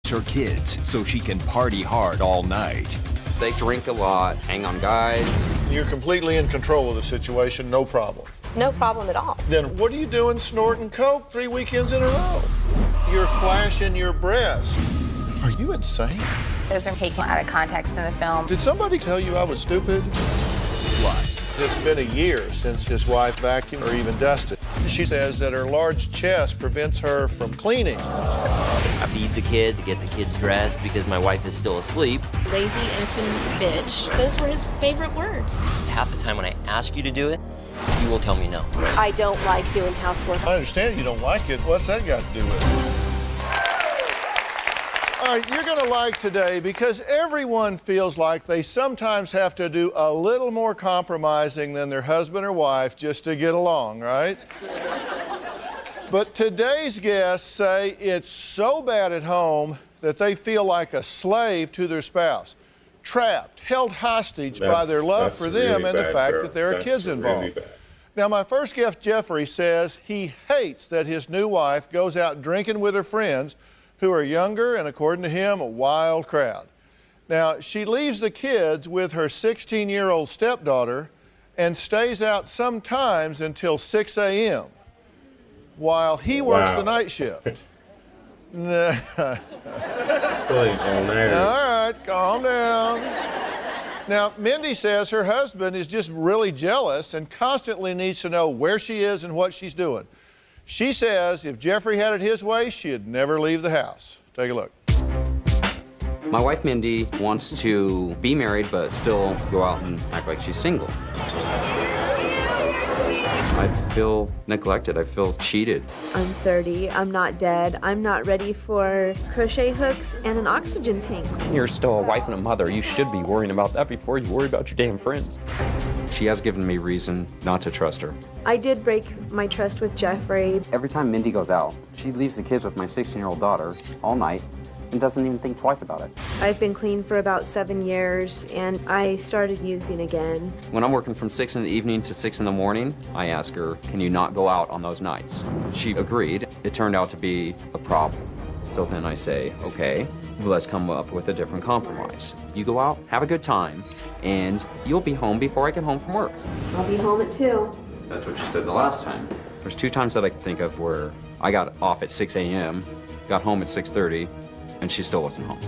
protects her kids so she can party hard all night. They drink a lot, hang on guys. You're completely in control of the situation, no problem. No problem at all. Then what are you doing snorting coke 3 weekends in a row? You're flashing your breast. Are you insane? Those are taken out of context in the film. Did somebody tell you I was stupid? Plus, It's been a year since his wife vacuumed or even dusted. She says that her large chest prevents her from cleaning. I feed the kid to get the kids dressed because my wife is still asleep. Lazy infant bitch. Those were his favorite words. Half the time when I ask you to do it, you will tell me no. I don't like doing housework. I understand you don't like it. What's that got to do with it? All right, you're going to like today because everyone feels like they sometimes have to do a little more compromising than their husband or wife just to get along, right? But today's guests say it's so bad at home that they feel like a slave to their spouse, trapped, held hostage by their love for them and the fact that there are kids involved. Now, my first guest, Jeffrey, says he hates that his new wife goes out drinking with her friends who are younger and, according to him, a wild crowd. Now, she leaves the kids with her 16-year-old stepdaughter and stays out sometimes until 6 a.m. while he works the night shift. All right, calm down. Now, Mindy says her husband is just really jealous and constantly needs to know where she is and what she's doing. She says if Jeffrey had it his way, she'd never leave the house. Take a look. My wife Mindy wants to be married but still go out and act like she's single. I feel neglected. I feel cheated. I'm 30. I'm not dead. I'm not ready for crochet hooks and an oxygen tank. You're still a wife and a mother. You should be worrying about that before you worry about your damn friends. She has given me reason not to trust her. I did break my trust with Jeffrey. Every time Mindy goes out, she leaves the kids with my 16-year-old daughter all night and doesn't even think twice about it. I've been clean for about 7 years, and I started using again. When I'm working from 6 in the evening to 6 in the morning, I ask her, can you not go out on those nights? She agreed. It turned out to be a problem. So then I say, okay, let's come up with a different compromise. You go out, have a good time, and you'll be home before I get home from work. I'll be home at 2. That's what you said the last time. There's 2 times that I can think of where I got off at 6 a.m., got home at 6:30, and she still wasn't home.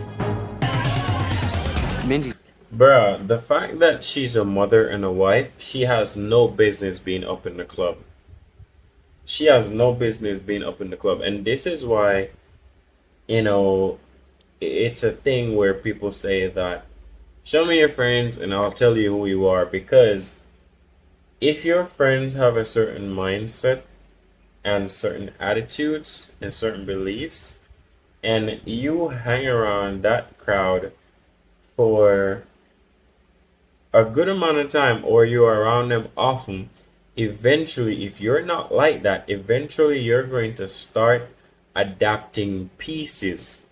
Mindy. Bruh, the fact that she's a mother and a wife, she has no business being up in the club. She has no business being up in the club. And this is why, you know, it's a thing where people say that, show me your friends and I'll tell you who you are. Because if your friends have a certain mindset and certain attitudes and certain beliefs, and you hang around that crowd for a good amount of time, or you're around them often, eventually, if you're not like that, eventually you're going to start adapting pieces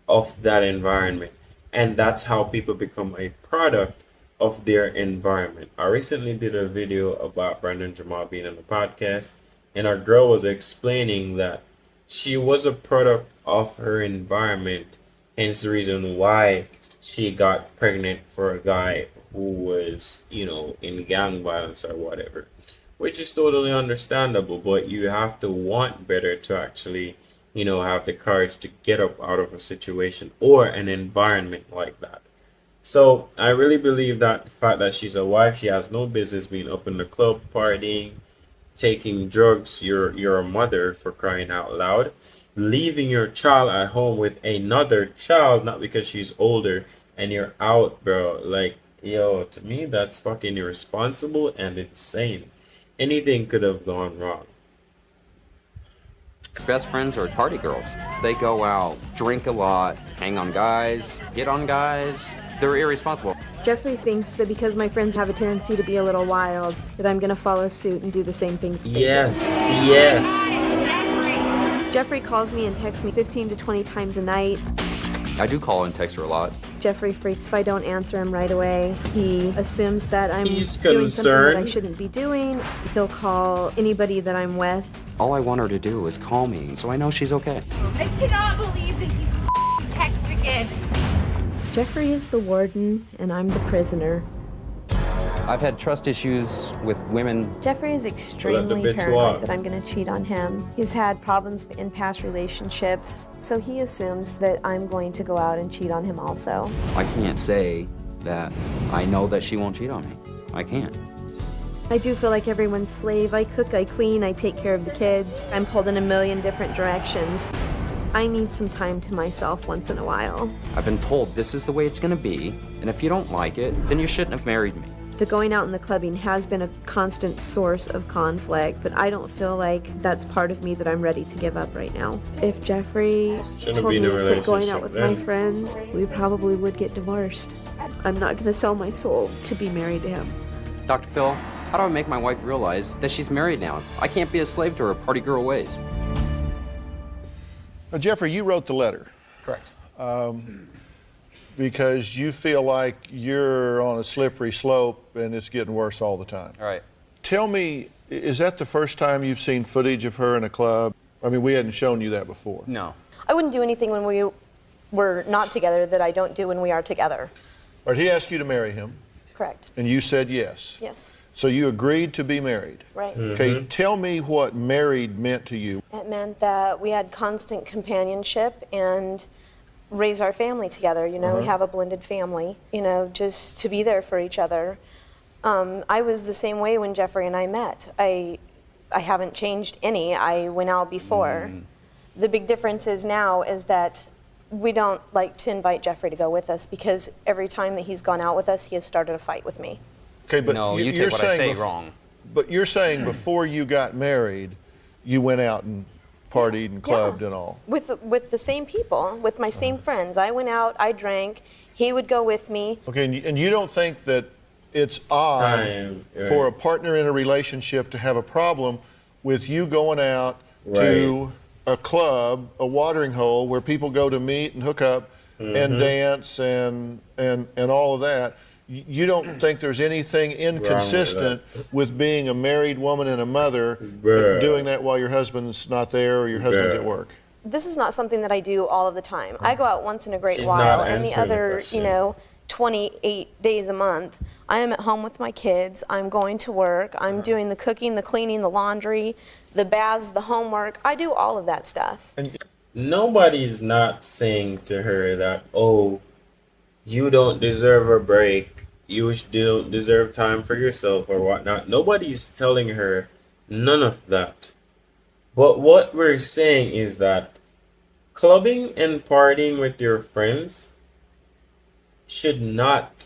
of that environment. And that's how people become a product of their environment. I recently did a video about Brandon Jamal being on the podcast, and our girl was explaining that she was a product of her environment, hence the reason why she got pregnant for a guy who was, you know, in gang violence or whatever, which is totally understandable. But you have to want better to actually, you know, have the courage to get up out of a situation or an environment like that. So I really believe that the fact that she's a wife, she has no business being up in the club partying, taking drugs. You're a mother, for crying out loud. Leaving your child at home with another child, not because she's older, and you're out, bro. Like, yo, to me, that's fucking irresponsible and insane. Anything could have gone wrong. Best friends are party girls. They go out, drink a lot, hang on guys, get on guys. They're irresponsible. Jeffrey thinks that because my friends have a tendency to be a little wild, that I'm gonna follow suit and do the same things that they do. Yes. Jeffrey calls me and texts me 15 to 20 times a night. I do call and text her a lot. Jeffrey freaks if I don't answer him right away. He assumes that I'm He's doing something that I concerned. shouldn't be doing. He'll call anybody that I'm with. All I want her to do is call me, so I know she's okay. I cannot believe that you Jeffrey is the warden, and I'm the prisoner. I've had trust issues with women. Jeffrey is extremely paranoid that I'm going to cheat on him. He's had problems in past relationships, so he assumes that I'm going to go out and cheat on him also. I can't say that I know that she won't cheat on me. I can't. I do feel like everyone's slave. I cook, I clean, I take care of the kids. I'm pulled in a million different directions. I need some time to myself once in a while. I've been told this is the way it's gonna be, and if you don't like it, then you shouldn't have married me. The going out and the clubbing has been a constant source of conflict, but I don't feel like that's part of me that I'm ready to give up right now. If Jeffrey told me to quit going out with my friends, we probably would get divorced. I'm not gonna sell my soul to be married to him. Dr. Phil, how do I make my wife realize that she's married now? I can't be a slave to her party girl ways. Now, Jeffrey, you wrote the letter. Correct. Because you feel like you're on a slippery slope and it's getting worse all the time. All right. Tell me, is that the first time you've seen footage of her in a club? I mean, we hadn't shown you that before. No. I wouldn't do anything when we were not together that I don't do when we are together. All right, he asked you to marry him. Correct. And you said yes. Yes. So you agreed to be married. Right. Okay, tell me what married meant to you. It meant that we had constant companionship and raise our family together. You know, we have a blended family, you know, just to be there for each other. I was the same way when Jeffrey and I met. I haven't changed any. I went out before. The big difference is now is that we don't like to invite Jeffrey to go with us because every time that he's gone out with us, he has started a fight with me. Okay, but No, you you're take what I saying say wrong. But you're saying before you got married, you went out and partied and clubbed and all. With the same people, with my same friends. I went out, I drank, he would go with me. Okay, and you don't think that it's odd for a partner in a relationship to have a problem with you going out to a club, a watering hole where people go to meet and hook up and dance and all of that. You don't think there's anything inconsistent with being a married woman and a mother doing that while your husband's not there or your husband's at work? This is not something that I do all of the time. I go out once in a great while, and the other, 28 days a month, I am at home with my kids. I'm going to work. I'm doing the cooking, the cleaning, the laundry, the baths, the homework. I do all of that stuff. Nobody's not saying to her that, oh, you don't deserve a break, you don't deserve time for yourself or whatnot. Nobody's telling her none of that. But what we're saying is that clubbing and partying with your friends should not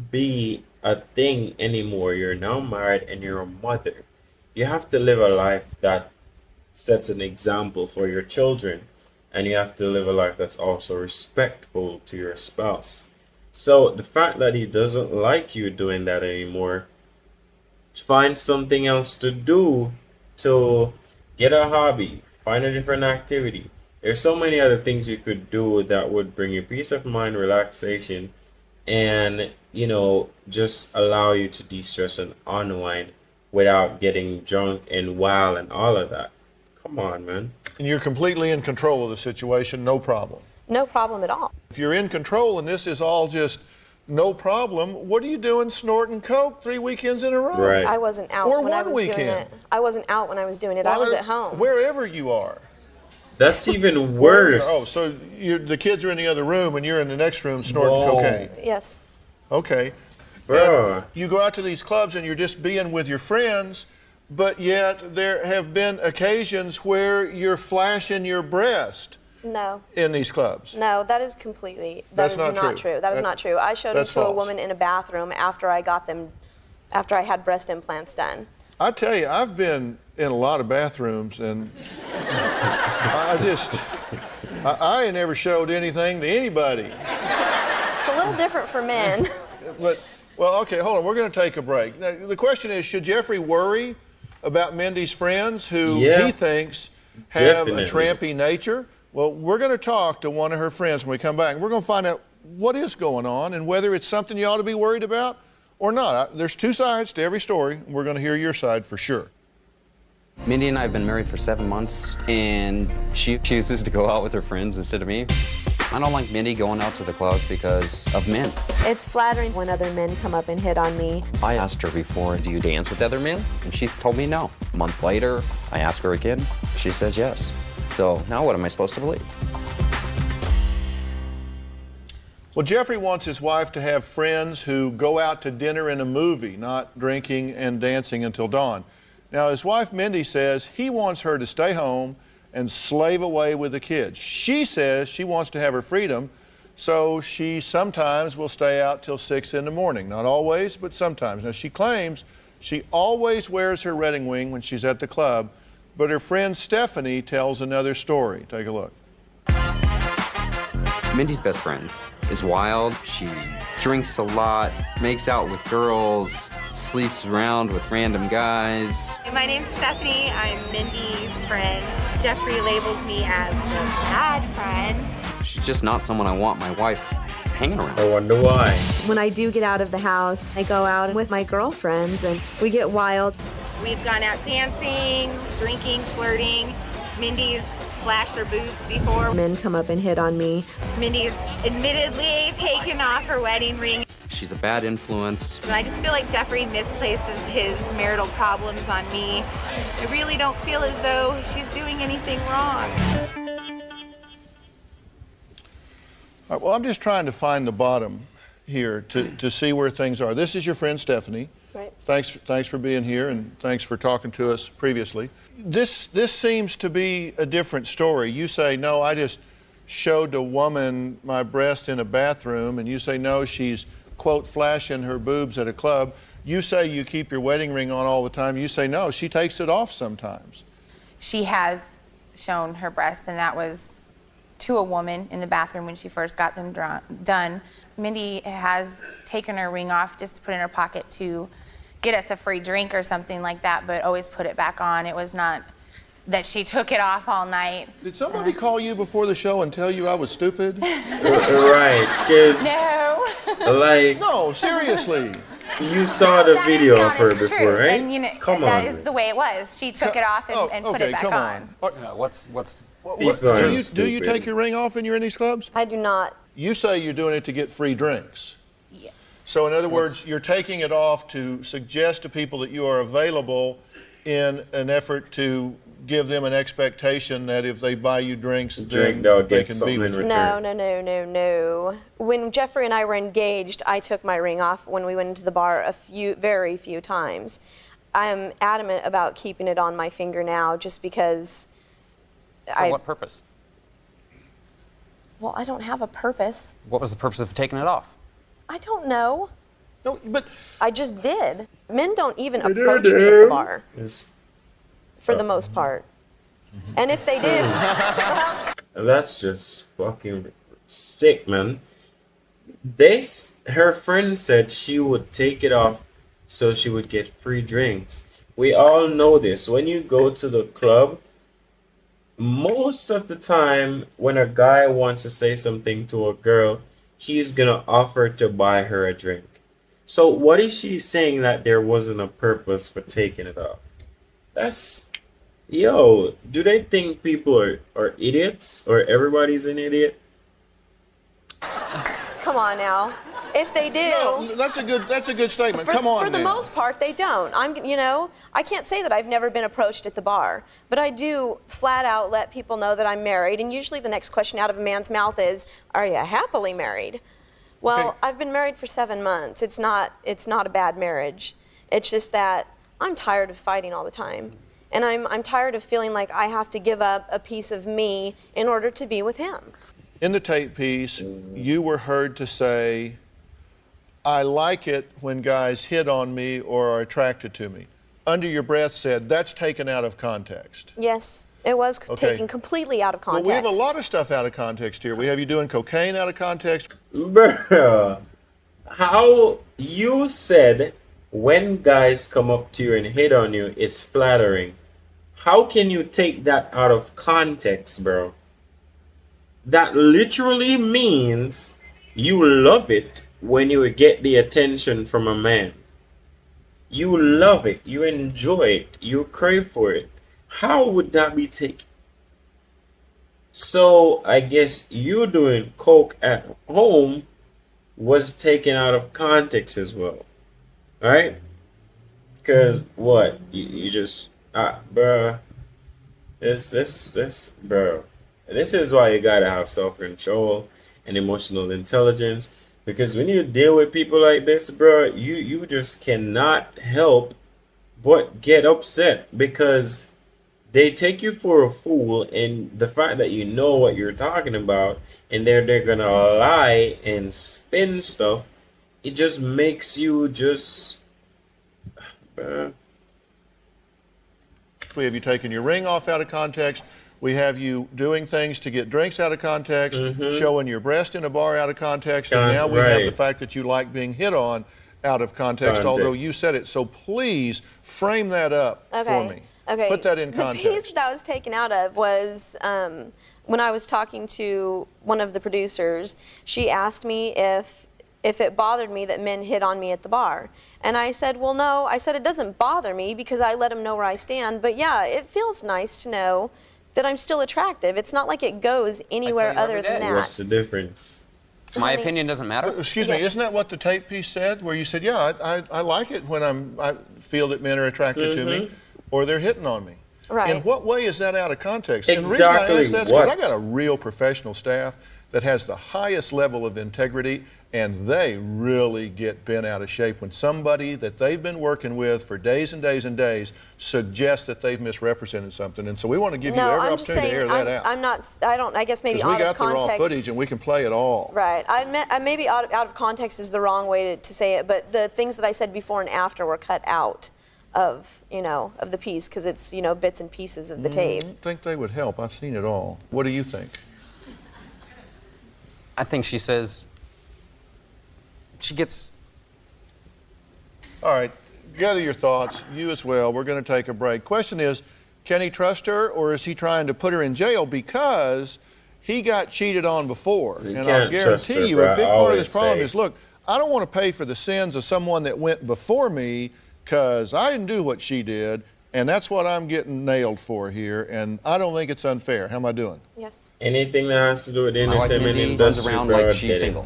be a thing anymore. You're now married and you're a mother. You have to live a life that sets an example for your children, and you have to live a life that's also respectful to your spouse. So the fact that he doesn't like you doing that anymore, find something else to do, to get a hobby, find a different activity. There's so many other things you could do that would bring you peace of mind, relaxation, and, just allow you to de-stress and unwind without getting drunk and wild and all of that. Come on, man. And you're completely in control of the situation, no problem. No problem at all. If you're in control and this is all just no problem, what are you doing snorting coke 3 weekends in a row? Right. I wasn't out Or when I one was doing weekend. it. I wasn't out when I was doing it. I was at home. Wherever you are. That's even worse. Oh, so the kids are in the other room and you're in the next room snorting cocaine. Yes. Okay. Bro. And you go out to these clubs and you're just being with your friends, but yet there have been occasions where you're flashing your breast. No. In these clubs. No, that is completely, That's not true. That is not true. I showed them to a woman in a bathroom after I had breast implants done. I tell you, I've been in a lot of bathrooms and I never showed anything to anybody. It's a little different for men. Well, okay, hold on. We're going to take a break. Now, the question is, should Jeffrey worry about Mindy's friends who he thinks have a trampy nature? Well, we're going to talk to one of her friends when we come back. And we're going to find out what is going on and whether it's something you ought to be worried about or not. There's two sides to every story. We're going to hear your side for sure. Mindy and I have been married for 7 months, and she chooses to go out with her friends instead of me. I don't like Mindy going out to the club because of men. It's flattering when other men come up and hit on me. I asked her before, do you dance with other men? And she's told me no. A month later, I ask her again. She says yes. So now what am I supposed to believe? Well, Jeffrey wants his wife to have friends who go out to dinner and a movie, not drinking and dancing until dawn. Now, his wife Mindy says he wants her to stay home and slave away with the kids. She says she wants to have her freedom, so she sometimes will stay out till 6 in the morning. Not always, but sometimes. Now, she claims she always wears her wedding ring when she's at the club, but her friend Stephanie tells another story. Take a look. Mindy's best friend is wild. She drinks a lot, makes out with girls, sleeps around with random guys. My name's Stephanie. I'm Mindy's friend. Jeffrey labels me as the bad friend. She's just not someone I want my wife hanging around. I wonder why. When I do get out of the house, I go out with my girlfriends and we get wild. We've gone out dancing, drinking, flirting. Mindy's flashed her boobs before. Men come up and hit on me. Mindy's admittedly taken off her wedding ring. She's a bad influence. And I just feel like Jeffrey misplaces his marital problems on me. I really don't feel as though she's doing anything wrong. All right, well, I'm just trying to find the bottom here to see where things are. This is your friend Stephanie. Right. Thanks for being here, and thanks for talking to us previously. This seems to be a different story. You say, no, I just showed a woman my breast in a bathroom, and you say, no, she's, quote, flashing her boobs at a club. You say you keep your wedding ring on all the time. You say, no, she takes it off sometimes. She has shown her breast, and that was to a woman in the bathroom when she first got them done. Mindy has taken her ring off just to put in her pocket to get us a free drink or something like that, but always put it back on. It was not that she took it off all night. Did somebody call you before the show and tell you I was stupid? Right, because No. like No, seriously. you saw the That video is of her honest before, truth. right? And you know, Come on. that is the way it was. She took it off and put okay, it back come on. What's He's So not do you stupid. take your ring off when you're in these clubs? I do not. You say you're doing it to get free drinks. Yeah. So in other words, you're taking it off to suggest to people that you are available in an effort to give them an expectation that if they buy you drinks, then they'll they get can something be in with you. return. No. When Jeffrey and I were engaged, I took my ring off when we went into the bar very few times. I'm adamant about keeping it on my finger now just because For what purpose? Well, I don't have a purpose. What was the purpose of taking it off? I don't know. No, but I just did. Men don't even approach me at the bar, It's- for the most part. And if they do, well, That's just fucking sick, man. Her friend said she would take it off so she would get free drinks. We all know this. When you go to the club, most of the time when a guy wants to say something to a girl, he's gonna offer to buy her a drink. So what is she saying that there wasn't a purpose for taking it off? That's, yo, do they think people are idiots or everybody's an idiot? come on now. If they do, no, that's a good statement. Come on for the now. most part, they don't. I can't say that I've never been approached at the bar, but I do flat out let people know that I'm married. And usually the next question out of a man's mouth is, "Are you happily married?" Well, Okay. I've been married for 7 months. It's not a bad marriage. It's just that I'm tired of fighting all the time, and I'm tired of feeling like I have to give up a piece of me in order to be with him. In the tape piece, you were heard to say, I like it when guys hit on me or are attracted to me. Under your breath said, that's taken out of context. Yes, it was Okay. taken completely out of context. Well, we have a lot of stuff out of context here. We have you doing cocaine out of context. Bruh, how you said when guys come up to you and hit on you, it's flattering. How can you take that out of context, bro? That literally means you love it when you get the attention from a man. You love it, you enjoy it, you crave for it. How would that be taken? So I guess you doing coke at home was taken out of context as well, right? Because what you just bruh, this bro, this is why you gotta have self control and emotional intelligence. Because when you deal with people like this, bro, you just cannot help but get upset because they take you for a fool, and the fact that you know what you're talking about, and they're gonna lie and spin stuff, it just makes you just. We have you taking your ring off out of context. We have you doing things to get drinks out of context, showing your breast in a bar out of context, and now we have the fact that you like being hit on out of context, although you said it. So please frame that up for me. Okay. Put that in context. The piece that I was taken out of was when I was talking to one of the producers. She asked me if it bothered me that men hit on me at the bar. And I said, well, no. I said, it doesn't bother me because I let them know where I stand. But yeah, it feels nice to know that I'm still attractive. It's not like it goes anywhere other than that. What's the difference? My opinion doesn't matter. Excuse me, isn't that what the tape piece said? Where you said, yeah, I like it when I feel that men are attracted to me or they're hitting on me. Right. In what way is that out of context? Exactly. And the reason I ask that is because I got a real professional staff that has the highest level of integrity, and they really get bent out of shape when somebody that they've been working with for days and days and days suggests that they've misrepresented something. And so we want to give you every opportunity to air that out. I guess maybe Because out we of got the context. raw footage and we can play it all. Right. Maybe out of context is the wrong way to say it, but the things that I said before and after were cut out of the piece because it's bits and pieces of the tape. I think they would help. I've seen it all. What do you think? I think she says she gets. All right, gather your thoughts. You as well. We're going to take a break. Question is, can he trust her, or is he trying to put her in jail because he got cheated on before? And I'll guarantee you, a big part of this problem is, look, I don't want to pay for the sins of someone that went before me because I didn't do what she did, and that's what I'm getting nailed for here, and I don't think it's unfair. How am I doing? Yes. Anything that has to do with the My wife entertainment Mindy runs industry, around bro, like get she's it. single.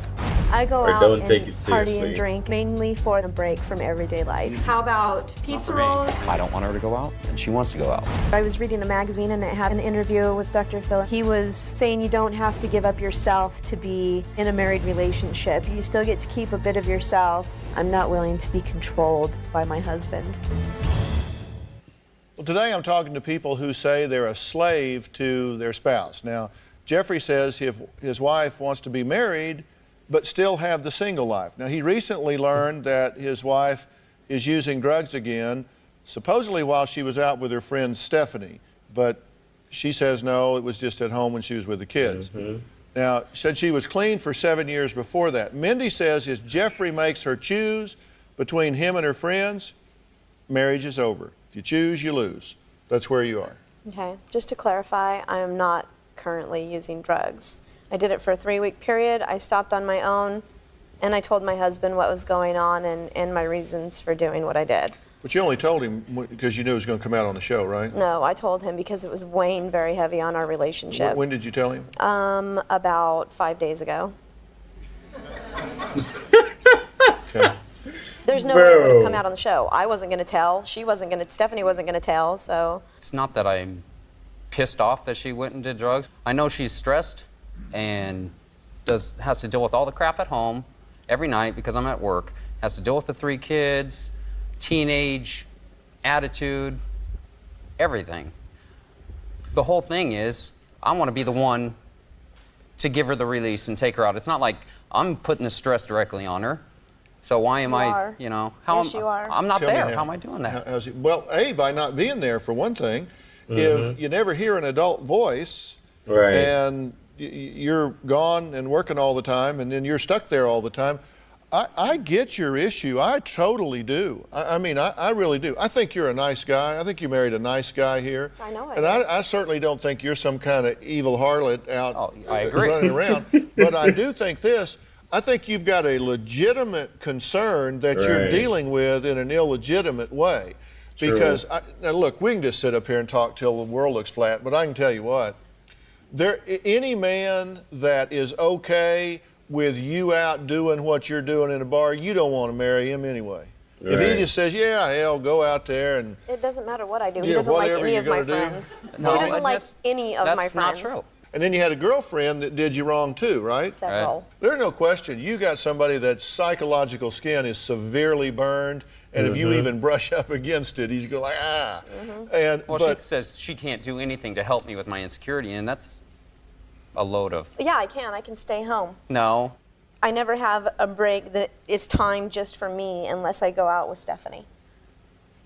I go Or out don't and take it party seriously. and drink mainly for a break from everyday life. How about pizza rolls? I don't want her to go out, and she wants to go out. I was reading a magazine and it had an interview with Dr. Phil. He was saying you don't have to give up yourself to be in a married relationship. You still get to keep a bit of yourself. I'm not willing to be controlled by my husband. Well, today I'm talking to people who say they're a slave to their spouse. Now, Jeffrey says if his wife wants to be married, but still have the single life. Now, he recently learned that his wife is using drugs again, supposedly while she was out with her friend Stephanie, but she says no, it was just at home when she was with the kids. Now, said she was clean for 7 years before that. Mindy says if Jeffrey makes her choose between him and her friends, marriage is over. If you choose, you lose. That's where you are. Okay. Just to clarify, I am not currently using drugs. I did it for a 3-week period. I stopped on my own, and I told my husband what was going on and my reasons for doing what I did. But you only told him because you knew it was going to come out on the show, right? No, I told him because it was weighing very heavy on our relationship. When did you tell him? About 5 days ago. Okay. There's no way it would have come out on the show. I wasn't going to tell. Stephanie wasn't going to tell, so. It's not that I'm pissed off that she went and did drugs. I know she's stressed and has to deal with all the crap at home every night because I'm at work, has to deal with the 3 kids, teenage attitude, everything. The whole thing is I want to be the one to give her the release and take her out. It's not like I'm putting the stress directly on her. So why am I, how Yes, you are. I'm not Tell me there. How am I doing that? Well, A, by not being there for one thing. If you never hear an adult voice and you're gone and working all the time and then you're stuck there all the time, I get your issue. I totally do. I mean, I really do. I think you're a nice guy. I think you married a nice guy here. I know. And I certainly don't think you're some kind of evil harlot out I agree. running around. But I do think this. I think you've got a legitimate concern that you're dealing with in an illegitimate way. Because, now look, we can just sit up here and talk till the world looks flat, but I can tell you what, Any man that is okay with you out doing what you're doing in a bar, you don't want to marry him anyway. Right. If he just says, yeah, hell, go out there and... It doesn't matter what I do. He Yeah, doesn't like whatever any you're of my gonna do. friends. No, he doesn't like that's- any of my friends. That's not true. And then you had a girlfriend that did you wrong too, right? Several. There's no question. You got somebody that psychological skin is severely burned, and if you even brush up against it, he's going like, ah. And Well, she says she can't do anything to help me with my insecurity, and that's a load of... Yeah, I can. I can stay home. No. I never have a break that is time just for me unless I go out with Stephanie.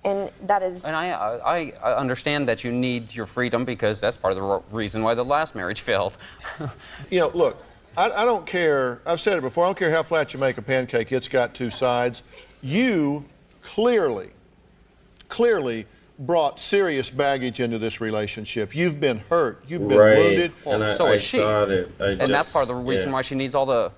And that is... And I understand that you need your freedom because that's part of the reason why the last marriage failed. You know, look, I don't care. I've said it before. I don't care how flat you make a pancake. It's got two sides. You clearly brought serious baggage into this relationship. You've been hurt. You've been wounded. Well, And so I is she. saw it. And that's part of the reason why she needs all the...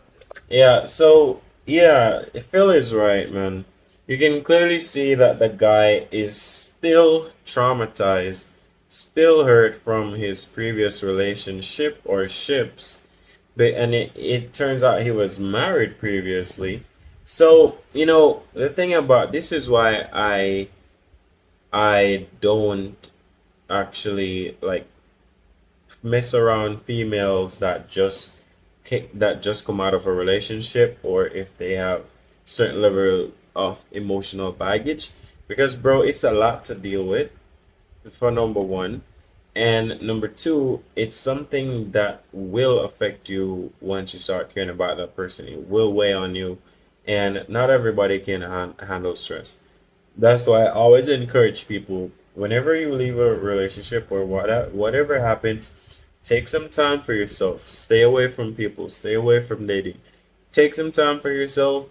Yeah, so, yeah, Phil is right, man. You can clearly see that the guy is still traumatized, still hurt from his previous relationship or ships. And it turns out he was married previously. So, you know, the thing about this is why I don't actually, like, mess around females that just come out of a relationship, or if they have certain level of emotional baggage, because bro, it's a lot to deal with, for number one, and number two, it's something that will affect you once you start caring about that person. It will weigh on you, and not everybody can handle stress. That's why I always encourage people, whenever you leave a relationship or whatever happens, take some time for yourself. Stay away from people. Stay away from dating. Take some time for yourself.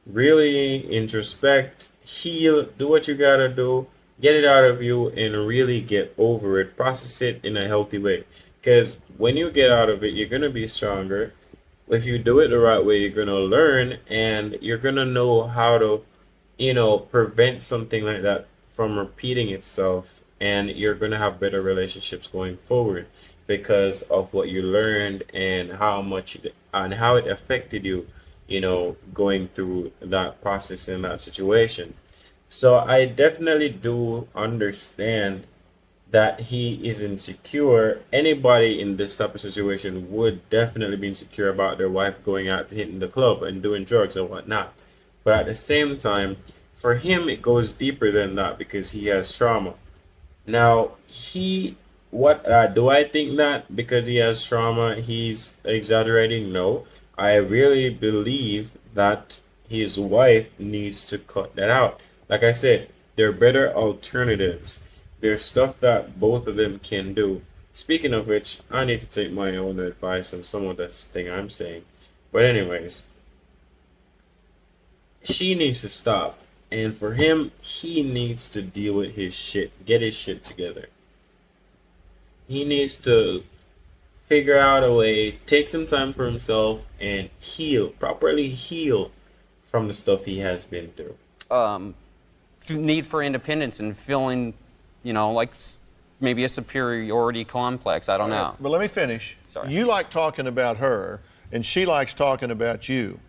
Really introspect, heal, do what you gotta do, get it out of you, and really get over it. Process it in a healthy way. Because when you get out of it, you're gonna be stronger. If you do it the right way, you're gonna learn, and you're gonna know how to, prevent something like that from repeating itself. And you're gonna have better relationships going forward because of what you learned and how it affected you, going through that process in that situation. So I definitely do understand that he is insecure. Anybody in this type of situation would definitely be insecure about their wife going out to hitting the club and doing drugs and whatnot. But at the same time, for him, it goes deeper than that because he has trauma. Now, do I think that because he has trauma, he's exaggerating? No. I really believe that his wife needs to cut that out. Like I said, there are better alternatives. There's stuff that both of them can do. Speaking of which, I need to take my own advice on some of this thing I'm saying. But anyways, she needs to stop. And for him, he needs to deal with his shit. Get his shit together. He needs to figure out a way, take some time for himself, and properly heal from the stuff he has been through. Need for independence and feeling, like maybe a superiority complex. I don't know. But let me finish. Sorry. You like talking about her, and she likes talking about you.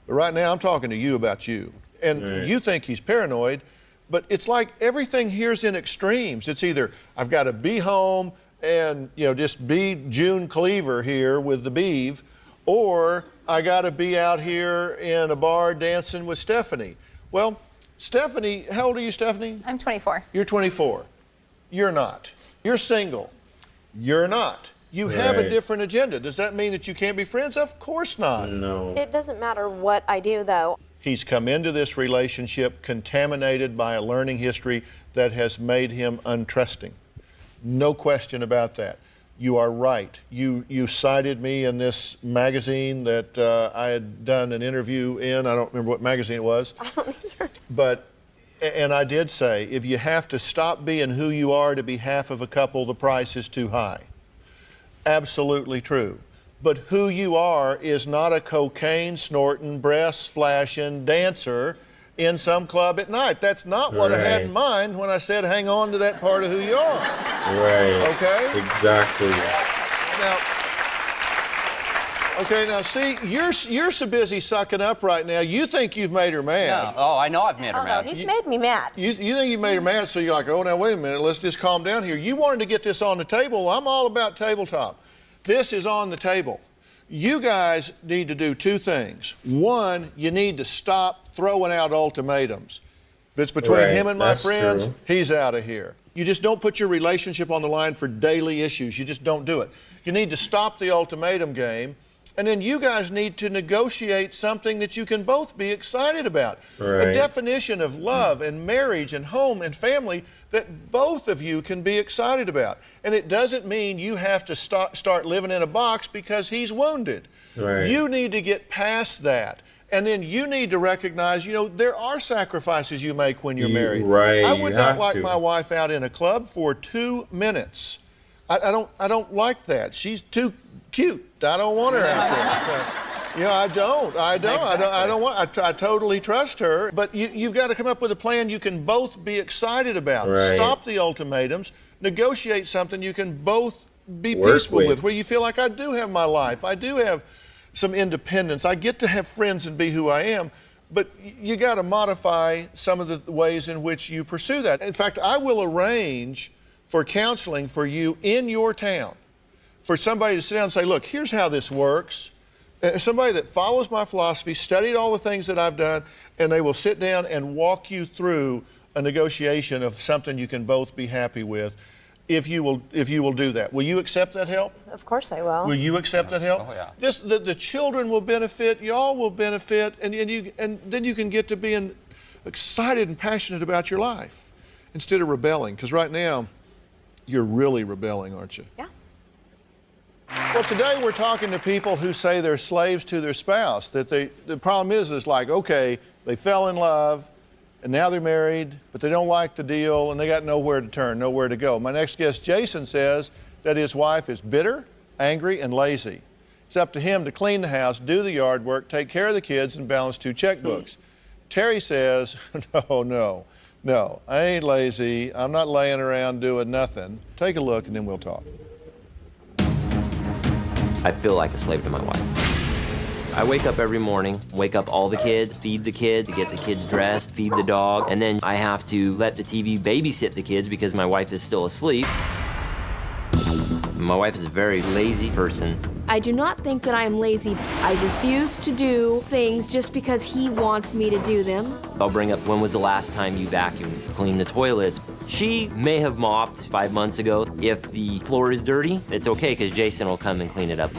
But right now, I'm talking to you about you. And you think he's paranoid, but it's like everything here's in extremes. It's either I've got to be home and just be June Cleaver here with the beeve, or I got to be out here in a bar dancing with Stephanie. Well, Stephanie, how old are you, Stephanie? I'm 24. You're 24. You're not. You're single. You're not. You have a different agenda. Does that mean that you can't be friends? Of course not. No. It doesn't matter what I do, though. He's come into this relationship contaminated by a learning history that has made him untrusting. No question about that. You are right. You cited me in this magazine that I had done an interview in. I don't remember what magazine it was. I don't either. And I did say, if you have to stop being who you are to be half of a couple, the price is too high. Absolutely true. But who you are is not a cocaine snorting, breast flashing dancer in some club at night. That's not what I had in mind when I said hang on to that part of who you are. Right. Okay? Exactly. Now, Okay, now see, you're so busy sucking up right now. You think you've made her mad. No. Oh, I know I've made her Oh, no, mad. he's made me mad. You think you made her mad, so you're like, oh, now wait a minute, let's just calm down here. You wanted to get this on the table. I'm all about tabletop. This is on the table. You guys need to do two things. One, you need to stop throwing out ultimatums. If it's between him and my friends, he's out of here. You just don't put your relationship on the line for daily issues. You just don't do it. You need to stop the ultimatum game. And then you guys need to negotiate something that you can both be excited about. A definition of love and marriage and home and family that both of you can be excited about. And it doesn't mean you have to start living in a box because he's wounded. You need to get past that. And then you need to recognize, you know, there are sacrifices you make when you're married. I would not like my wife out in a club for 2 minutes. I don't like that. She's too cute. I don't want her out there. You know, I don't. I totally trust her. But you've got to come up with a plan you can both be excited about. Stop the ultimatums. Negotiate something you can both be peaceful with, where you feel like I do have my life. I do have some independence. I get to have friends and be who I am. But you got to modify some of the ways in which you pursue that. In fact, I will arrange for counseling for you in your town, for somebody to sit down and say, look, here's how this works. Somebody that follows my philosophy, studied all the things that I've done, and they will sit down and walk you through a negotiation of something you can both be happy with, if you will do that. Will you accept that help? Of course I will. Will you accept that help? Oh, yeah. The children will benefit, y'all will benefit, and then you can get to being excited and passionate about your life instead of rebelling. Because right now, you're really rebelling, aren't you? Yeah. Well, today we're talking to people who say they're slaves to their spouse. That the problem is like, okay, they fell in love, and now they're married, but they don't like the deal, and they got nowhere to turn, nowhere to go. My next guest, Jason, says that his wife is bitter, angry, and lazy. It's up to him to clean the house, do the yard work, take care of the kids, and balance 2 checkbooks. Terry says, no, I ain't lazy. I'm not laying around doing nothing. Take a look, and then we'll talk. I feel like a slave to my wife. I wake up every morning, wake up all the kids, feed the kids, get the kids dressed, feed the dog, and then I have to let the TV babysit the kids because my wife is still asleep. My wife is a very lazy person. I do not think that I am lazy. I refuse to do things just because he wants me to do them. I'll bring up, when was the last time you vacuumed, cleaned the toilets? She may have mopped 5 months ago. If the floor is dirty, it's okay because Jason will come and clean it up.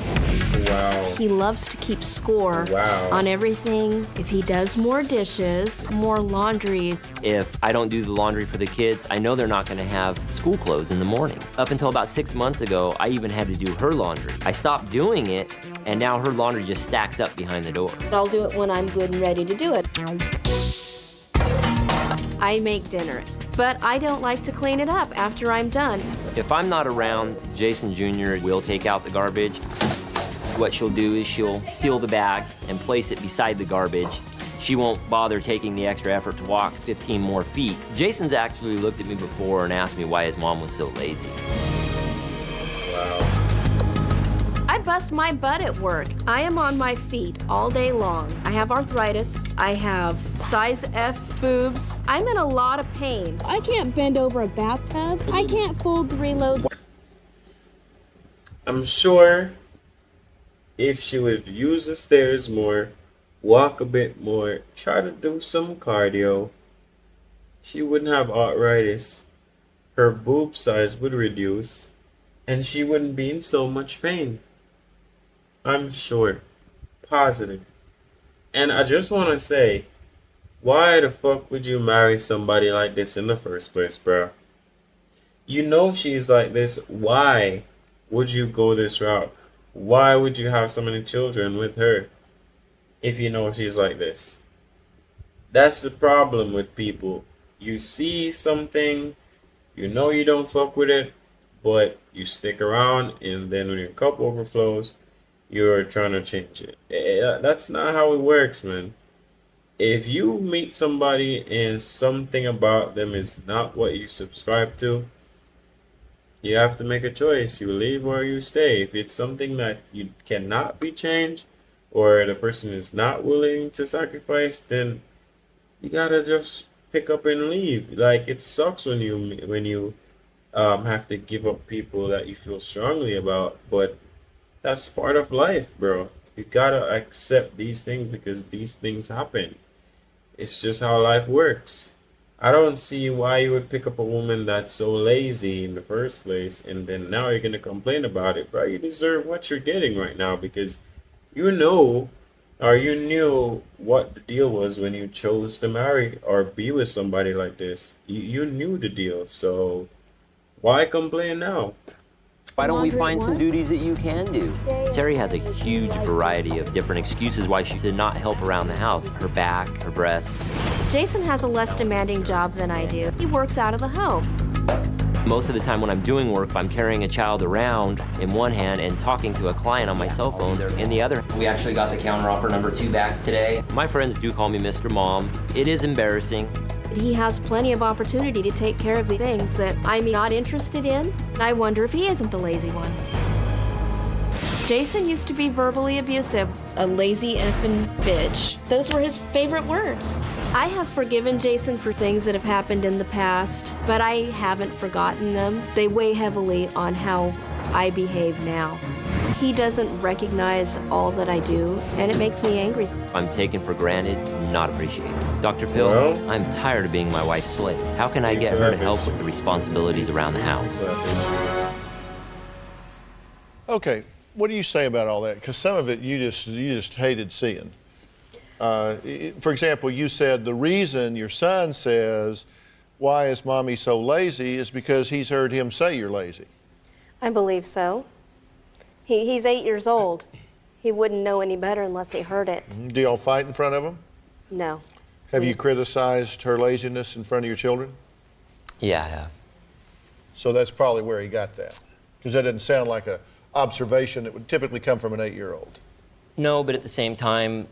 Wow. He loves to keep score on everything. If he does more dishes, more laundry. If I don't do the laundry for the kids, I know they're not going to have school clothes in the morning. Up until about 6 months ago, I even had to do her laundry. I stopped doing it, and now her laundry just stacks up behind the door. I'll do it when I'm good and ready to do it. I make dinner, but I don't like to clean it up after I'm done. If I'm not around, Jason Jr. will take out the garbage. What she'll do is she'll seal the bag and place it beside the garbage. She won't bother taking the extra effort to walk 15 more feet. Jason's actually looked at me before and asked me why his mom was so lazy. I bust my butt at work. I am on my feet all day long. I have arthritis. I have size F boobs. I'm in a lot of pain. I can't bend over a bathtub. I can't fold 3 loads. I'm sure if she would use the stairs more, walk a bit more, try to do some cardio, she wouldn't have arthritis. Her boob size would reduce, and she wouldn't be in so much pain. I'm sure. Positive. And I just want to say, why the fuck would you marry somebody like this in the first place, bro? You know she's like this. Why would you go this route? Why would you have so many children with her if you know she's like this? That's the problem with people. You see something, you know you don't fuck with it, but you stick around, and then when your cup overflows, you're trying to change it. That's not how it works, man. If you meet somebody and something about them is not what you subscribe to, You have to make a choice. You leave or you stay. If it's something that you cannot be changed, or the person is not willing to sacrifice, then you gotta just pick up and leave. Like, it sucks when you have to give up people that you feel strongly about, but that's part of life, bro. You gotta accept these things because these things happen. It's just how life works. I don't see why you would pick up a woman that's so lazy in the first place, and then now you're gonna complain about it, bro. You deserve what you're getting right now because you know, or you knew what the deal was when you chose to marry or be with somebody like this. You knew the deal, so why complain now? Why don't we find some duties that you can do? Terry has a huge variety of different excuses why she should not help around the house. Her back, her breasts. Jason has a less demanding job than I do. He works out of the home. Most of the time when I'm doing work, I'm carrying a child around in one hand and talking to a client on my cell phone in the other. We actually got the counteroffer number 2 back today. My friends do call me Mr. Mom. It is embarrassing. He has plenty of opportunity to take care of the things that I'm not interested in. I wonder if he isn't the lazy one. Jason used to be verbally abusive. A lazy effing bitch. Those were his favorite words. I have forgiven Jason for things that have happened in the past, but I haven't forgotten them. They weigh heavily on how I behave now. He doesn't recognize all that I do, and it makes me angry. I'm taken for granted, not appreciated. Dr. Phil, I'm tired of being my wife's slave. How can I get her to help with the responsibilities around the house? Okay, what do you say about all that? Because some of it you just hated seeing. For example, you said the reason your son says, "Why is mommy so lazy?" is because he's heard him say you're lazy. I believe so. He's 8 years old. He wouldn't know any better unless he heard it. Do y'all fight in front of him? No. Have you criticized her laziness in front of your children? Yeah, I have. So that's probably where he got that. Because that doesn't sound like an observation that would typically come from an 8-year-old. No, but at the same time,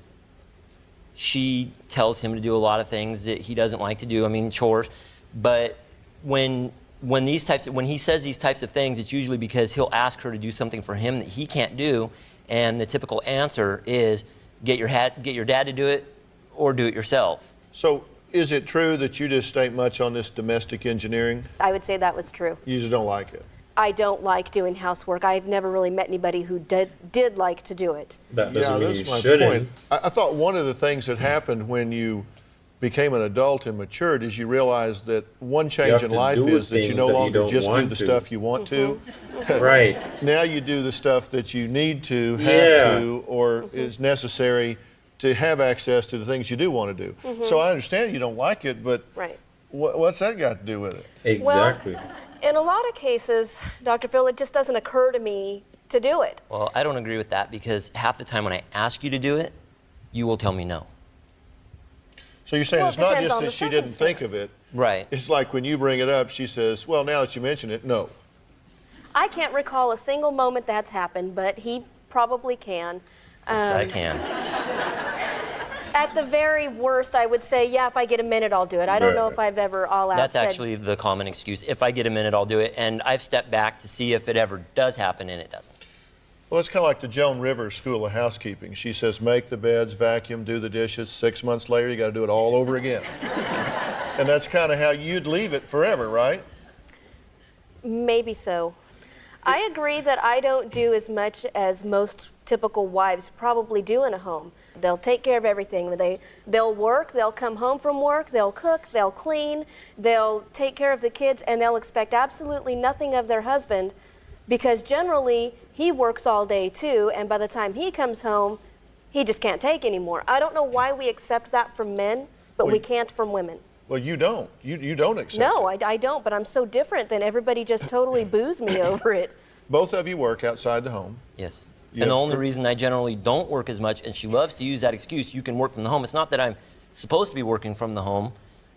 she tells him to do a lot of things that he doesn't like to do. I mean, chores. But when he says these types of things, it's usually because he'll ask her to do something for him that he can't do, and the typical answer is get your dad to do it or do it yourself. So is it true that you just ain't much on this domestic engineering? I would say that was true. You just don't like it? I don't like doing housework. I've never really met anybody who did like to do it. That doesn't mean you my shouldn't. point. I thought one of the things that happened when you became an adult and matured is you realized that one change in life is that you no longer just do the stuff you want to. Right. Now you do the stuff that you need to, have to, or is necessary to have access to the things you do want to do. So I understand you don't like it, but what's that got to do with it? Exactly. Well, in a lot of cases, Dr. Phil, it just doesn't occur to me to do it. Well, I don't agree with that because half the time when I ask you to do it, you will tell me no. So you're saying it's not just that she didn't think of it. Right. It's like when you bring it up, she says, well, now that you mention it, no. I can't recall a single moment that's happened, but he probably can. Yes, I can. At the very worst, I would say, yeah, if I get a minute, I'll do it. I don't know if I've ever all out That's said... actually the common excuse. If I get a minute, I'll do it. And I've stepped back to see if it ever does happen, and it doesn't. Well, it's kind of like the Joan Rivers School of Housekeeping. She says, make the beds, vacuum, do the dishes. 6 months later, you got to do it all over again. And that's kind of how you'd leave it forever, right? Maybe so. I agree that I don't do as much as most typical wives probably do in a home. They'll take care of everything. They'll work, they'll come home from work, they'll cook, they'll clean, they'll take care of the kids, and they'll expect absolutely nothing of their husband because generally he works all day too, and by the time he comes home, he just can't take anymore. I don't know why we accept that from men, but we can't from women. Well, you don't. You don't accept No, it. I don't, but I'm so different than everybody just totally boos me over it. Both of you work outside the home. Yes. You And the have only reason I generally don't work as much, and she loves to use that excuse, you can work from the home. It's not that I'm supposed to be working from the home.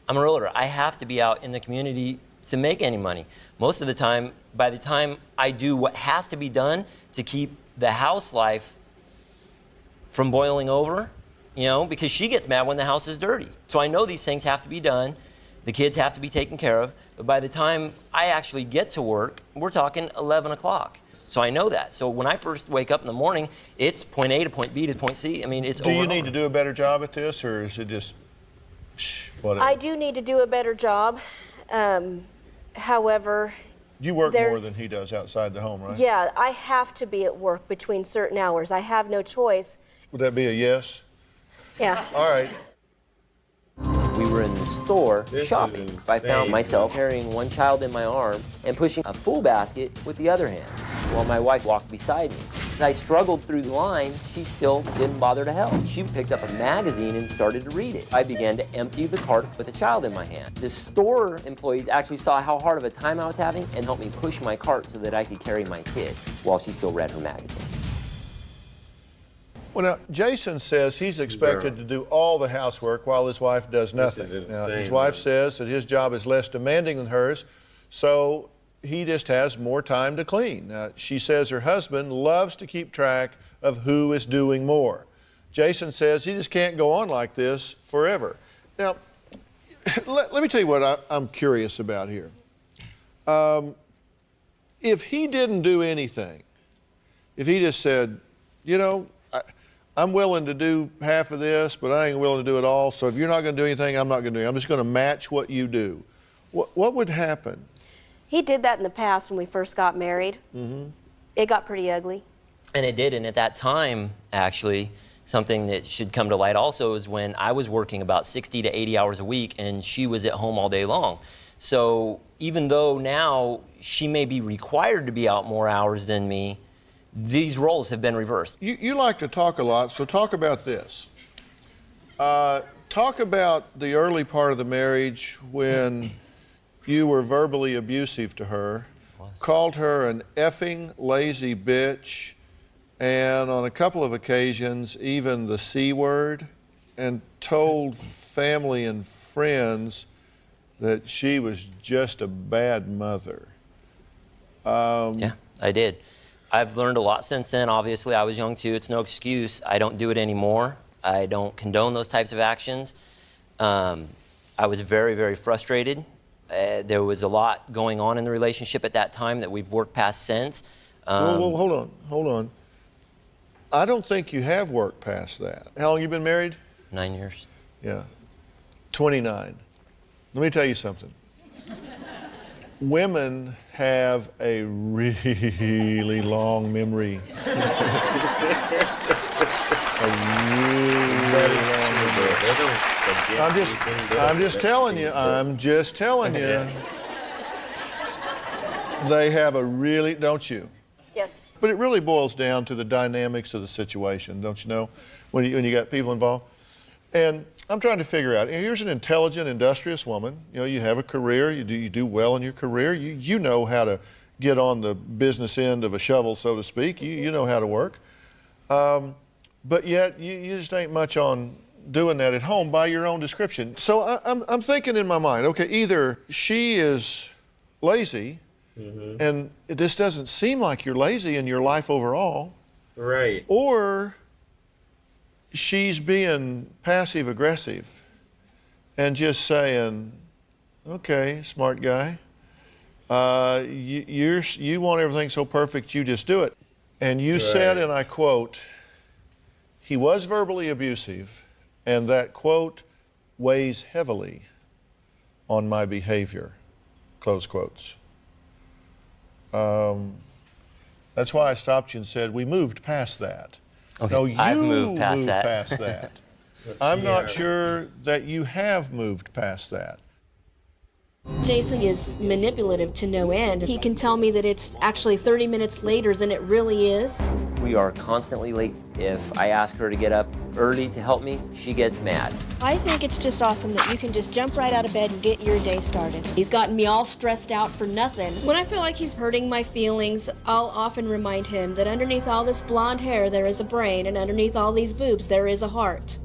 I'm a realtor. I have to be out in the community to make any money. Most of the time, by the time I do what has to be done to keep the house life from boiling over, you know, because she gets mad when the house is dirty. So I know these things have to be done. The kids have to be taken care of. But by the time I actually get to work, we're talking 11 o'clock. So I know that. So when I first wake up in the morning, it's point A to point B to point C. I mean, it's over. Do you need to do a better job at this, or is it just whatever? I do need to do a better job. However, you work more than he does outside the home, right? Yeah, I have to be at work between certain hours. I have no choice. Would that be a yes? Yeah. All right. We were in the store shopping. I found myself carrying one child in my arm and pushing a full basket with the other hand while my wife walked beside me. As I struggled through the line, she still didn't bother to help. She picked up a magazine and started to read it. I began to empty the cart with a child in my hand. The store employees actually saw how hard of a time I was having and helped me push my cart so that I could carry my kid while she still read her magazine. Well, now, Jason says he's expected to do all the housework while his wife does nothing. This is insane, now, his wife says that his job is less demanding than hers, so he just has more time to clean. Now, she says her husband loves to keep track of who is doing more. Jason says he just can't go on like this forever. Now, let me tell you what I'm curious about here. If he didn't do anything, if he just said, you know, I'm willing to do half of this, but I ain't willing to do it all. So if you're not going to do anything, I'm not going to do it. I'm just going to match what you do. What would happen? He did that in the past when we first got married. Mm-hmm. It got pretty ugly. And it did. And at that time, actually, something that should come to light also is when I was working about 60 to 80 hours a week and she was at home all day long. So even though now she may be required to be out more hours than me, these roles have been reversed. You like to talk a lot, so talk about this. Talk about the early part of the marriage when you were verbally abusive to her, called her an effing lazy bitch, and on a couple of occasions even the C word, and told family and friends that she was just a bad mother. Yeah, I did. I've learned a lot since then. Obviously, I was young too. It's no excuse. I don't do it anymore. I don't condone those types of actions. I was very, very frustrated. There was a lot going on in the relationship at that time that we've worked past since. Well, hold on. I don't think you have worked past that. How long you been married? 9 years. Yeah, 29. Let me tell you something. Women have a really long memory. A really long memory. I'm just telling you. They have a really, don't you? Yes. But it really boils down to the dynamics of the situation, don't you know, when you got people involved? And I'm trying to figure out, here's an intelligent, industrious woman. You know, you have a career, you do well in your career. You know how to get on the business end of a shovel, so to speak. You know how to work. But yet, you just ain't much on doing that at home by your own description. So I'm thinking in my mind, okay, either she is lazy, and this doesn't seem like you're lazy in your life overall. Right. Or she's being passive aggressive and just saying, okay, smart guy, you want everything so perfect, you just do it. And you said, and I quote, he was verbally abusive, and that quote weighs heavily on my behavior, close quotes. That's why I stopped you and said, we moved past that. Okay, No, you I've moved past past that. I'm not sure that you have moved past that. Jason is manipulative to no end. He can tell me that it's actually 30 minutes later than it really is. We are constantly late. If I ask her to get up early to help me, she gets mad. I think it's just awesome that you can just jump right out of bed and get your day started. He's gotten me all stressed out for nothing. When I feel like he's hurting my feelings, I'll often remind him that underneath all this blonde hair there is a brain, and underneath all these boobs there is a heart.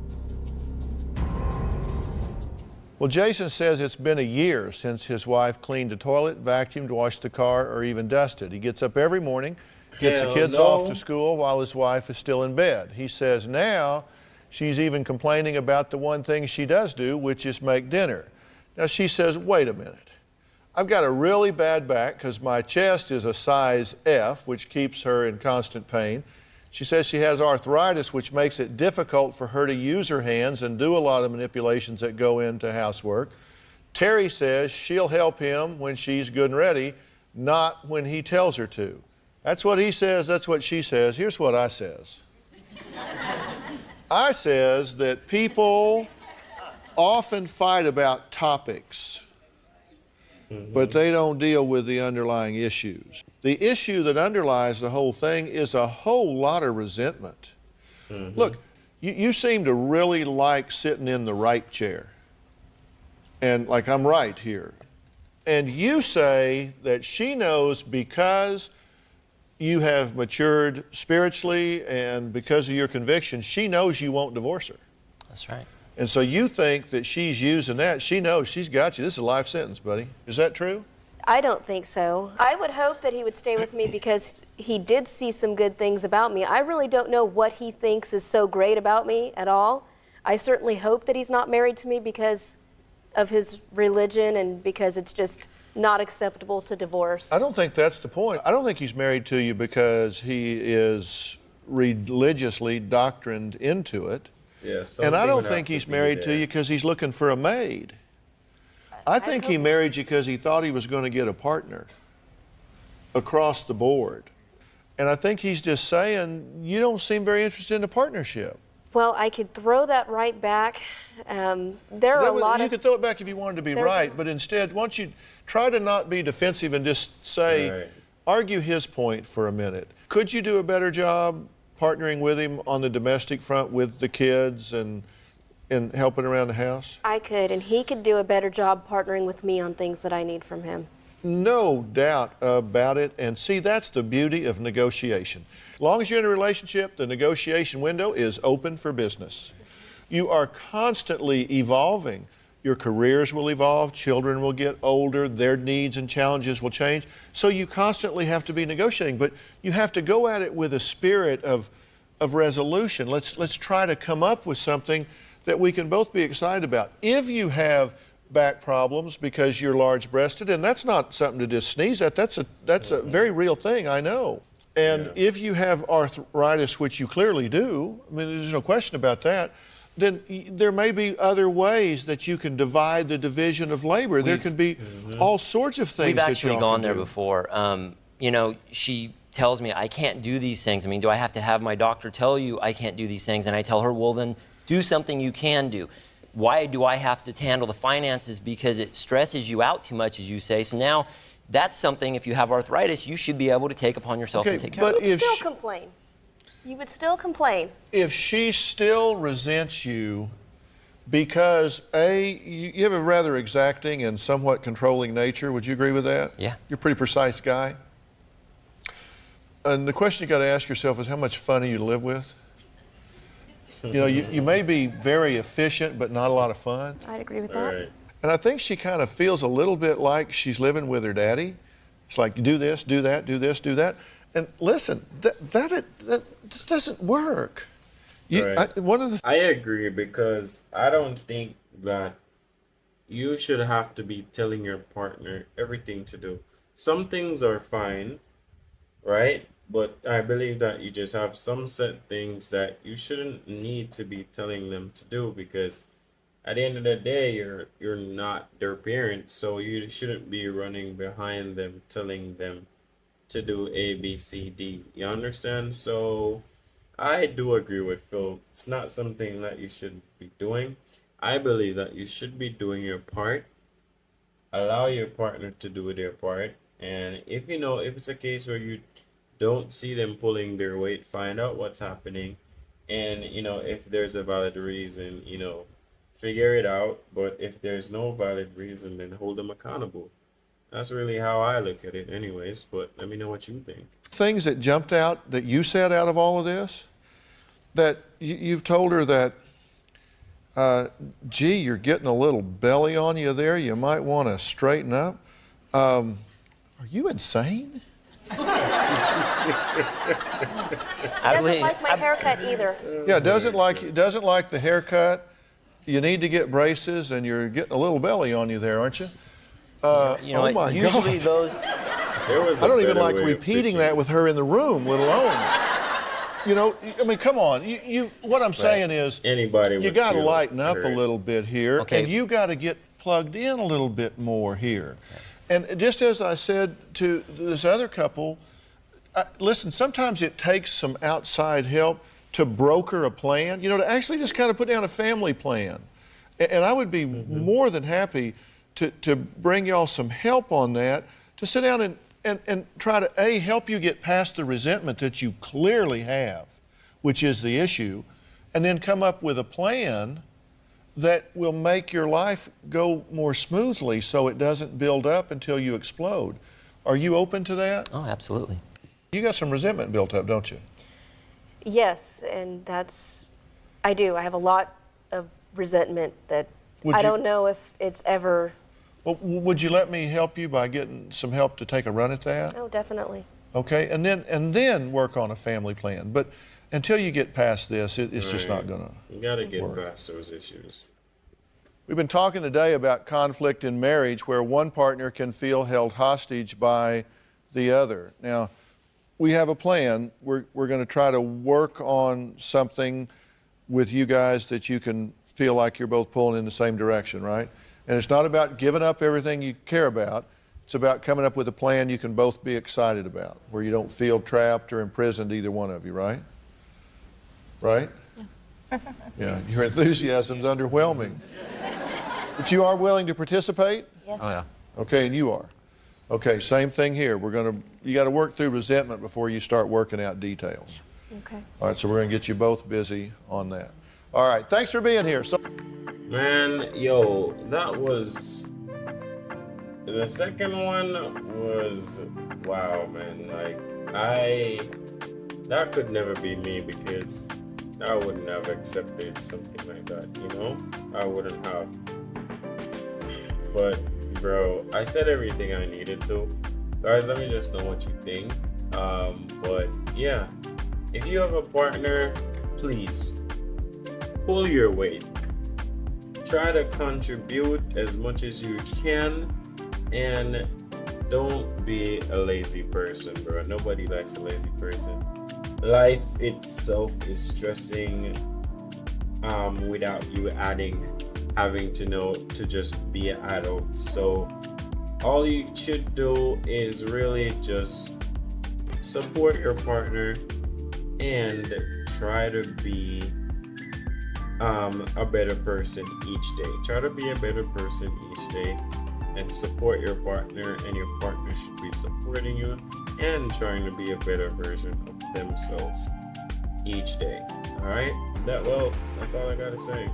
Well, Jason says it's been a year since his wife cleaned the toilet, vacuumed, washed the car, or even dusted. He gets up every morning, gets the kids off to school while his wife is still in bed. He says now she's even complaining about the one thing she does do, which is make dinner. Now she says, wait a minute. I've got a really bad back because my chest is a size F, which keeps her in constant pain. She says she has arthritis, which makes it difficult for her to use her hands and do a lot of manipulations that go into housework. Terry says she'll help him when she's good and ready, not when he tells her to. That's what he says, that's what she says. Here's what I says. I says that people often fight about topics, but they don't deal with the underlying issues. The issue that underlies the whole thing is a whole lot of resentment. Look, you seem to really like sitting in the right chair. And like I'm right here. And you say that she knows because you have matured spiritually and because of your convictions, she knows you won't divorce her. That's right. And so you think that she's using that. She knows she's got you. This is a life sentence, buddy. Is that true? I don't think so. I would hope that he would stay with me because he did see some good things about me. I really don't know what he thinks is so great about me at all. I certainly hope that he's not married to me because of his religion and because it's just not acceptable to divorce. I don't think that's the point. I don't think he's married to you because he is religiously doctrined into it. Yes. And I don't think he's married to you because he's looking for a maid. I think he married you because he thought he was going to get a partner across the board. And I think he's just saying, you don't seem very interested in a partnership. Well, I could throw that right back. There are a lot of... You could throw it back if you wanted to be right, but instead, why don't you try to not be defensive and just say, argue his point for a minute. Could you do a better job partnering with him on the domestic front with the kids and helping around the house? I could, and he could do a better job partnering with me on things that I need from him. No doubt about it. And see, that's the beauty of negotiation. As long as you're in a relationship, the negotiation window is open for business. You are constantly evolving. Your careers will evolve, children will get older, their needs and challenges will change. So you constantly have to be negotiating, but you have to go at it with a spirit of resolution. Let's try to come up with something that we can both be excited about. If you have back problems because you're large-breasted, and that's not something to just sneeze at, that's a very real thing, I know. And if you have arthritis, which you clearly do, I mean, there's no question about that, then there may be other ways that you can divide the division of labor. There can be all sorts of things. We've actually gone there do. before. You know, she tells me I can't do these things. I mean, do I have to have my doctor tell you I can't do these things? And I tell her, well, then do something you can do. Why do I have to handle the finances? Because it stresses you out too much, as you say. So now that's something, if you have arthritis, you should be able to take upon yourself and take care of it. You would still complain. You would still complain. If she still resents you because, A, you have a rather exacting and somewhat controlling nature, would you agree with that? Yeah. You're a pretty precise guy. And the question you got to ask yourself is, how much fun are you to live with? You know, you may be very efficient, but not a lot of fun. I'd agree with that. And I think she kind of feels a little bit like she's living with her daddy. It's like, do this, do that, do this, do that. And listen, that just doesn't work. I agree, because I don't think that you should have to be telling your partner everything to do. Some things are fine, right? But I believe that you just have some set things that you shouldn't need to be telling them to do, because at the end of the day, you're not their parent, so you shouldn't be running behind them telling them to do A, B, C, D. You understand? So I do agree with Phil. It's not something that you should be doing. I believe that you should be doing your part. Allow your partner to do their part. And if it's a case where you don't see them pulling their weight, find out what's happening. And, if there's a valid reason, figure it out. But if there's no valid reason, then hold them accountable. That's really how I look at it anyways, but let me know what you think. Things that jumped out that you said out of all of this, that you've told her that, gee, you're getting a little belly on you there, you might want to straighten up. Are you insane? Doesn't like my haircut either. Yeah, doesn't like the haircut. you need to get braces, and you're getting a little belly on you there, aren't you? You know oh what? my Usually God. those. I don't even like repeating that with her in the room, let alone. You know, I mean, come on. What I'm saying is, anybody you got to lighten up hurt. a little bit here, Okay. and you got to get plugged in a little bit more here. And just as I said to this other couple, listen, sometimes it takes some outside help to broker a plan, you know, to actually just kind of put down a family plan. And I would be more than happy to bring y'all some help on that, to sit down and try to, A, help you get past the resentment that you clearly have, which is the issue, and then come up with a plan that will make your life go more smoothly so it doesn't build up until you explode. Are you open to that? Oh, absolutely. You got some resentment built up, don't you? Yes, and I do. I have a lot of resentment that I don't know if it's ever. Well, would you let me help you by getting some help to take a run at that? Oh, definitely. Okay, and then work on a family plan. But until you get past this, it's just not gonna. You gotta get past those issues. We've been talking today about conflict in marriage where one partner can feel held hostage by the other. Now, we have a plan. We're going to try to work on something with you guys that you can feel like you're both pulling in the same direction, right? And it's not about giving up everything you care about. It's about coming up with a plan you can both be excited about, where you don't feel trapped or imprisoned, either one of you, right? Right? Yeah, your enthusiasm's underwhelming. But you are willing to participate? Yes. Oh, yeah. Okay, and you are. Okay, same thing here. You got to work through resentment before you start working out details. Okay. All right, so we're going to get you both busy on that. All right, thanks for being here. Man, yo, that was... The second one was... Wow, man. Like, that could never be me because I wouldn't have accepted something like that, you know? I wouldn't have. But, bro, I said everything I needed to. Guys, let me just know what you think. But, yeah. If you have a partner, please, pull your weight. Try to contribute as much as you can. And don't be a lazy person, bro. Nobody likes a lazy person. Life itself is stressing without you having to know to just be an adult. So all you should do is really just support your partner and try to be a better person each day. Try to be a better person each day and support your partner, and your partner should be supporting you and trying to be a better version of themselves each day. All right, that's all I gotta say.